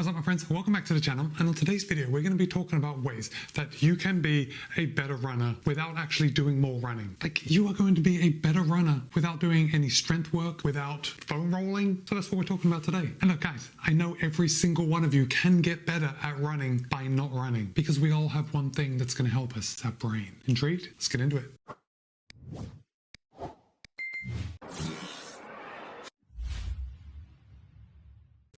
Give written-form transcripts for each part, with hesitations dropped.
What's up my friends, welcome back to the channel, and on today's video we're going to be talking about ways that you can be a better runner without actually doing more running. Like, you are going to be a better runner without doing any strength work, without foam rolling. So that's what we're talking about today. And look guys, I know every single one of you can get better at running by not running, because we all have one thing that's going to help us, it's our brain. Intrigued? Let's get into it.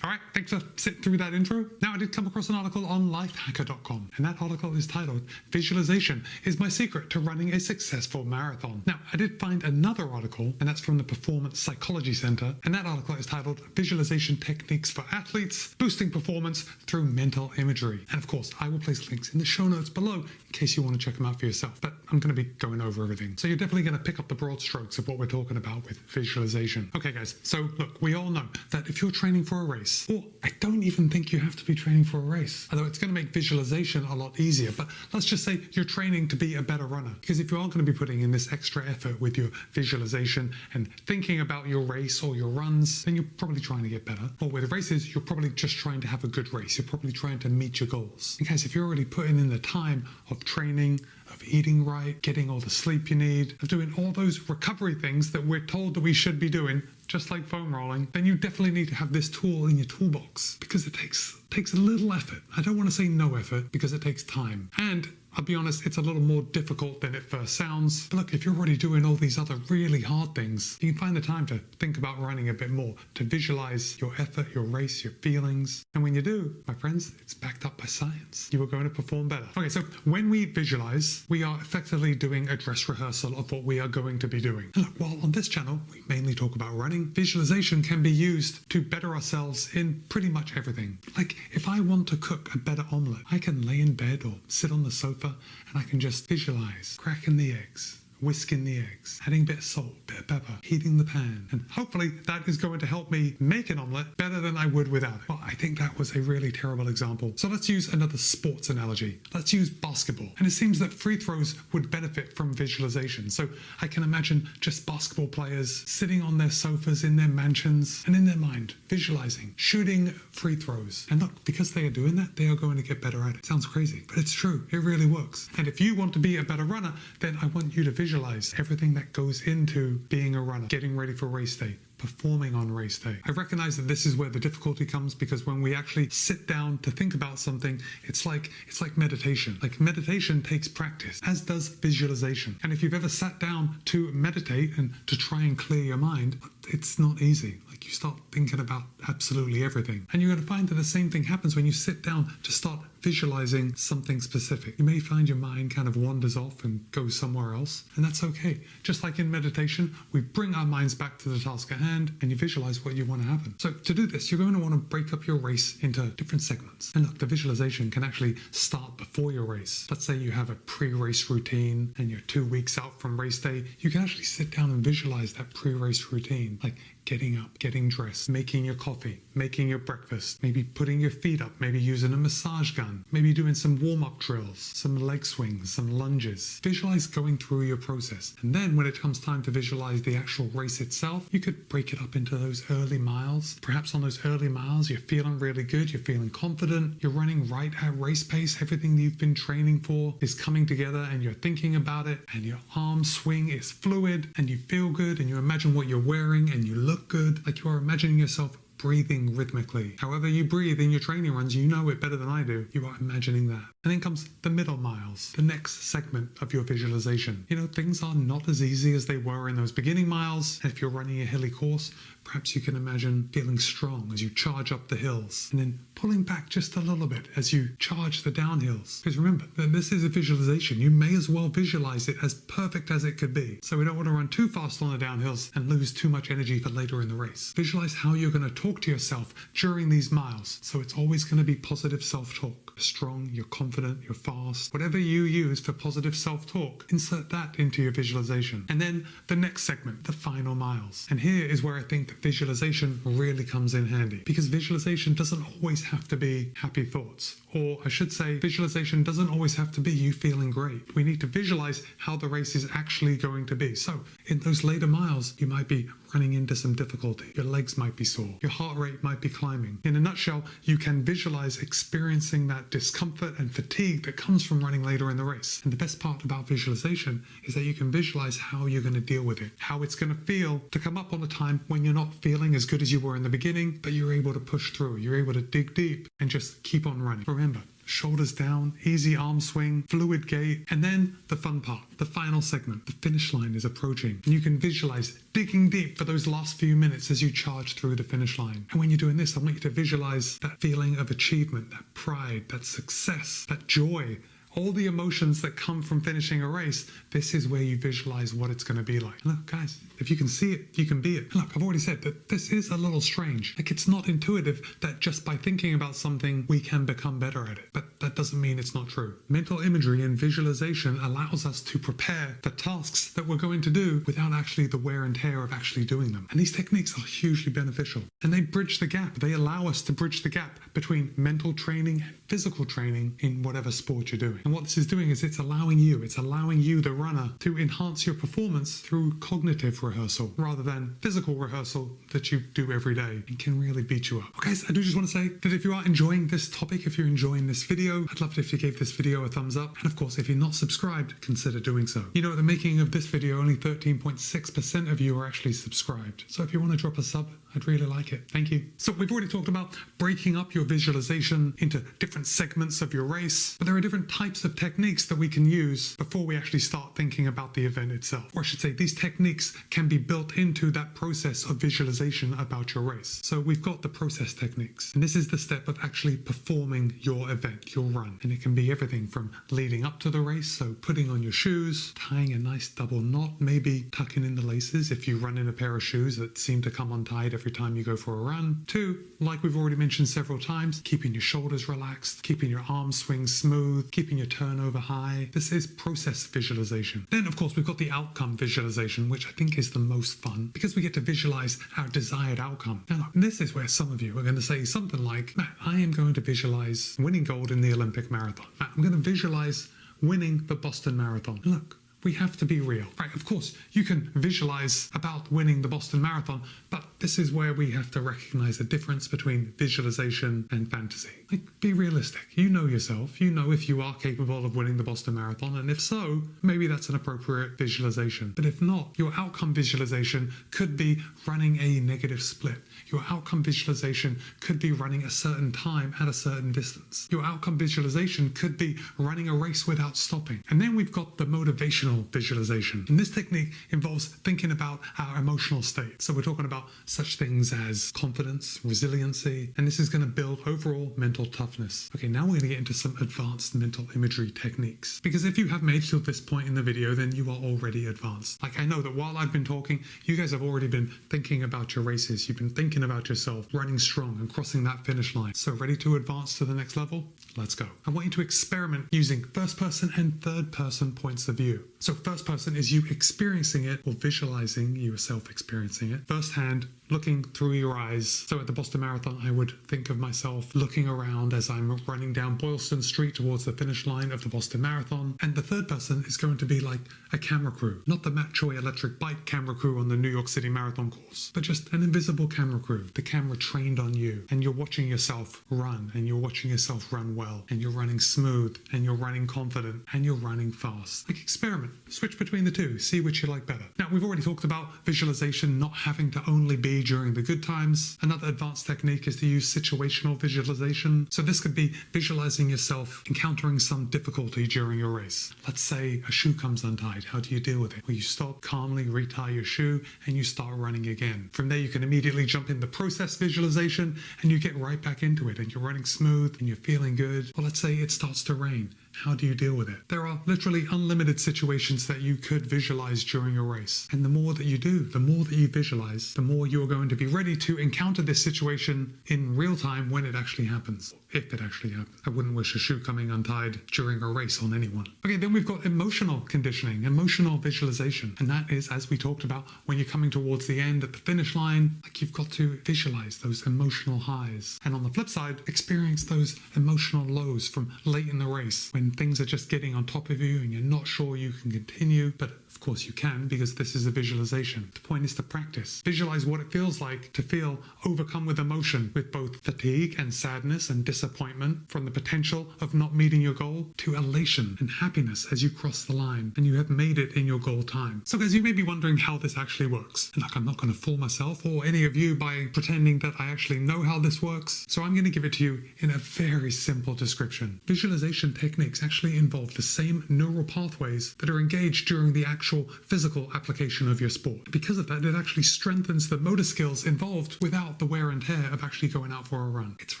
Alright, thanks for sitting through that intro. Now, I did come across an article on lifehacker.com, and that article is titled, "Visualization is my secret to running a successful marathon." Now, I did find another article, and that's from the Performance Psychology Center, and that article is titled, "Visualization Techniques for Athletes, Boosting Performance Through Mental Imagery." And of course, I will place links in the show notes below in case you want to check them out for yourself, but I'm going to be going over everything. So you're definitely going to pick up the broad strokes of what we're talking about with visualization. Okay guys, so look, we all know that if you're training for a race, or I don't even think you have to be training for a race, although it's going to make visualization a lot easier, but let's just say you're training to be a better runner, because if you are going to be putting in this extra effort with your visualization and thinking about your race or your runs, then you're probably trying to get better. Or with races, you're probably just trying to have a good race. You're probably trying to meet your goals. And guys, if you're already putting in the time of training, of eating right, getting all the sleep you need, of doing all those recovery things that we're told that we should be doing, just like foam rolling, then you definitely need to have this tool in your toolbox, because it takes a little effort. I don't want to say no effort, because it takes time. And I'll be honest, it's a little more difficult than it first sounds. But look, if you're already doing all these other really hard things, you can find the time to think about running a bit more, to visualize your effort, your race, your feelings. And when you do, my friends, it's backed up by science. You are going to perform better. Okay, so when we visualize, we are effectively doing a dress rehearsal of what we are going to be doing. And look, while on this channel, we mainly talk about running, visualization can be used to better ourselves in pretty much everything. Like, if I want to cook a better omelette, I can lay in bed or sit on the sofa and I can just visualize cracking the eggs, whisking the eggs, adding a bit of salt, bit of pepper, heating the pan, and hopefully that is going to help me make an omelette better than I would without it. Well, I think that was a really terrible example. So let's use another sports analogy. Let's use basketball. And it seems that free throws would benefit from visualization. So I can imagine just basketball players sitting on their sofas in their mansions and in their mind visualizing, shooting free throws. And look, because they are doing that, they are going to get better at it. Sounds crazy, but it's true. It really works. And if you want to be a better runner, then I want you to visualize everything that goes into being a runner, getting ready for race day, performing on race day. I recognize that this is where the difficulty comes, because when we actually sit down to think about something, it's like meditation. Like, meditation takes practice, as does visualization. And if you've ever sat down to meditate and to try and clear your mind, it's not easy. Like, you start thinking about absolutely everything. And you're going to find that the same thing happens when you sit down to start visualizing something specific. You may find your mind kind of wanders off and goes somewhere else, and that's okay. Just like in meditation, we bring our minds back to the task at hand, and you visualize what you want to happen. So to do this, you're going to want to break up your race into different segments. And look, the visualization can actually start before your race. Let's say you have a pre-race routine and you're 2 weeks out from race day. You can actually sit down and visualize that pre-race routine, like getting up, getting dressed, making your coffee, making your breakfast, maybe putting your feet up, maybe using a massage gun, maybe doing some warm-up drills, some leg swings, some lunges. Visualize going through your process. And then when it comes time to visualize the actual race itself, you could break it up into those early miles. Perhaps on those early miles, you're feeling really good, you're feeling confident, you're running right at race pace, everything you've been training for is coming together, and you're thinking about it, and your arm swing is fluid, and you feel good, and you imagine what you're wearing, and you look good, like you are imagining yourself breathing rhythmically. However you breathe in your training runs, you know it better than I do. You are imagining that. And then comes the middle miles, the next segment of your visualization. You know, things are not as easy as they were in those beginning miles. And if you're running a hilly course, perhaps you can imagine feeling strong as you charge up the hills, and then pulling back just a little bit as you charge the downhills. Because remember, that this is a visualization. You may as well visualize it as perfect as it could be. So we don't want to run too fast on the downhills and lose too much energy for later in the race. Visualize how you're going to talk to yourself during these miles. So it's always going to be positive self-talk. You're strong, you're confident, you're fast. Whatever you use for positive self-talk, insert that into your visualization. And then the next segment, the final miles. And here is where I think that visualization really comes in handy, because visualization doesn't always have to be happy thoughts. Or I should say, visualization doesn't always have to be you feeling great. We need to visualize how the race is actually going to be. So In those later miles, you might be running into some difficulty. Your legs might be sore. Your heart rate might be climbing. In a nutshell, you can visualize experiencing that discomfort and fatigue that comes from running later in the race. And the best part about visualization is that you can visualize how you're going to deal with it, how it's going to feel to come up on a time when you're not feeling as good as you were in the beginning, but you're able to push through. You're able to dig deep and just keep on running. Remember, shoulders down, easy arm swing, fluid gait, and then the fun part, the final segment. The finish line is approaching, and you can visualize digging deep for those last few minutes as you charge through the finish line. And when you're doing this, I want you to visualize that feeling of achievement, that pride, that success, that joy, all the emotions that come from finishing a race. This is where you visualize what it's going to be like. Look, guys, if you can see it, you can be it. Look, I've already said that this is a little strange. Like, it's not intuitive that just by thinking about something, we can become better at it. But that doesn't mean it's not true. Mental imagery and visualization allows us to prepare for tasks that we're going to do without actually the wear and tear of actually doing them. And these techniques are hugely beneficial. And they bridge the gap. They allow us to bridge the gap between mental training and physical training in whatever sport you're doing. And what this is doing is it's allowing you, the runner, to enhance your performance through cognitive rehearsal rather than physical rehearsal that you do every day and can really beat you up. Okay, guys, I do just want to say that if you are enjoying this topic, if you're enjoying this video, I'd love it if you gave this video a thumbs up. And of course, if you're not subscribed, consider doing so. You know, at the making of this video, only 13.6% of you are actually subscribed. So if you want to drop a sub, I'd really like it. Thank you. So we've already talked about breaking up your visualization into different segments of your race, but there are different types of techniques that we can use before we actually start thinking about the event itself. Or I should say, these techniques can be built into that process of visualization about your race. So we've got the process techniques, and this is the step of actually performing your event, your run. And it can be everything from leading up to the race, so putting on your shoes, tying a nice double knot, maybe tucking in the laces if you run in a pair of shoes that seem to come untied every time you go for a run, to, like we've already mentioned several times, keeping your shoulders relaxed, keeping your arm swing smooth, keeping your turnover high. This is process visualization. Then, of course, we've got the outcome visualization, which I think is the most fun because we get to visualize our desired outcome. Now, look, this is where some of you are going to say something like, Matt, I am going to visualize winning gold in the Olympic marathon. Matt, I'm going to visualize winning the Boston Marathon. Look, we have to be real. Right, of course, you can visualize about winning the Boston Marathon, but this is where we have to recognize the difference between visualization and fantasy. Like, be realistic. You know yourself. You know if you are capable of winning the Boston Marathon, and if so, maybe that's an appropriate visualization. But if not, your outcome visualization could be running a negative split. Your outcome visualization could be running a certain time at a certain distance. Your outcome visualization could be running a race without stopping. And then we've got the motivational visualization. And this technique involves thinking about our emotional state. So we're talking about such things as confidence, resiliency, and this is going to build overall mental toughness. Okay, now we're going to get into some advanced mental imagery techniques. Because if you have made it to this point in the video, then you are already advanced. Like, I know that while I've been talking, you guys have already been thinking about your races. You've been thinking about yourself running strong and crossing that finish line. So ready to advance to the next level? Let's go. I want you to experiment using first person and third person points of view. So first person is you experiencing it or visualizing yourself experiencing it firsthand, looking through your eyes. So at the Boston Marathon, I would think of myself looking around as I'm running down Boylston Street towards the finish line of the Boston Marathon. And the third person is going to be like a camera crew, not the Matt Choi electric bike camera crew on the New York City Marathon course, but just an invisible camera crew, the camera trained on you. And you're watching yourself run, and you're watching yourself run well, and you're running smooth, and you're running confident, and you're running fast. Like, experiment, switch between the two, see which you like better. Now, we've already talked about visualization not having to only be during the good times. Another advanced technique is to use situational visualization. So this could be visualizing yourself encountering some difficulty during your race. Let's say a shoe comes untied. How do you deal with it? Well, you stop, calmly retie your shoe, and you start running again. From there, you can immediately jump in the process visualization, and you get right back into it, and you're running smooth, and you're feeling good. Well, let's say it starts to rain. How do you deal with it? There are literally unlimited situations that you could visualize during a race. And the more that you do, the more that you visualize, the more you're going to be ready to encounter this situation in real time when it actually happens. If it actually happens. I wouldn't wish a shoe coming untied during a race on anyone. Okay, then we've got emotional conditioning, emotional visualization. And that is, as we talked about, when you're coming towards the end at the finish line, like, you've got to visualize those emotional highs. And on the flip side, experience those emotional lows from late in the race when when things are just getting on top of you and you're not sure you can continue, but of course you can because this is a visualization. The point is to practice. Visualize what it feels like to feel overcome with emotion, with both fatigue and sadness and disappointment from the potential of not meeting your goal, to elation and happiness as you cross the line and you have made it in your goal time. So guys, you may be wondering how this actually works. And I'm not going to fool myself or any of you by pretending that I actually know how this works. So I'm going to give it to you in a very simple description. Visualization techniques actually involve the same neural pathways that are engaged during the actual physical application of your sport. Because of that, it actually strengthens the motor skills involved without the wear and tear of actually going out for a run. It's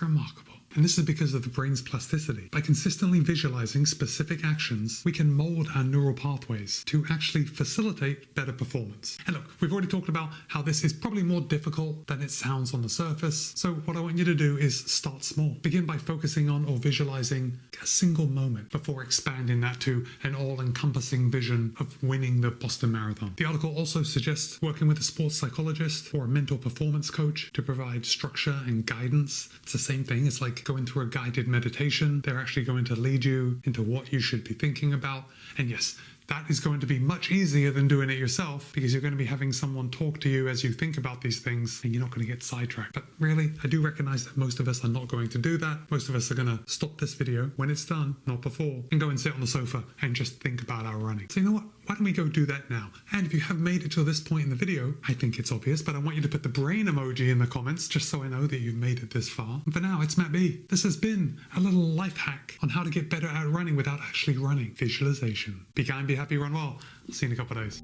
remarkable. And this is because of the brain's plasticity. By consistently visualizing specific actions, we can mold our neural pathways to actually facilitate better performance. And look, we've already talked about how this is probably more difficult than it sounds on the surface. So what I want you to do is start small. Begin by focusing on or visualizing a single moment before expanding that to an all-encompassing vision of winning the Boston Marathon. The article also suggests working with a sports psychologist or a mental performance coach to provide structure and guidance. It's the same thing. It's like going through a guided meditation. They're actually going to lead you into what you should be thinking about. And yes, that is going to be much easier than doing it yourself because you're going to be having someone talk to you as you think about these things and you're not going to get sidetracked. But really, I do recognize that most of us are not going to do that. Most of us are going to stop this video when it's done, not before, and go and sit on the sofa and just think about our running. So you know what? Why don't we go do that now? And if you have made it to this point in the video, I think it's obvious, but I want you to put the brain emoji in the comments just so I know that you've made it this far. And for now, it's Matt B. This has been a little life hack on how to get better at running without actually running. Visualization. Be kind, be happy, run well. I'll see you in a couple of days.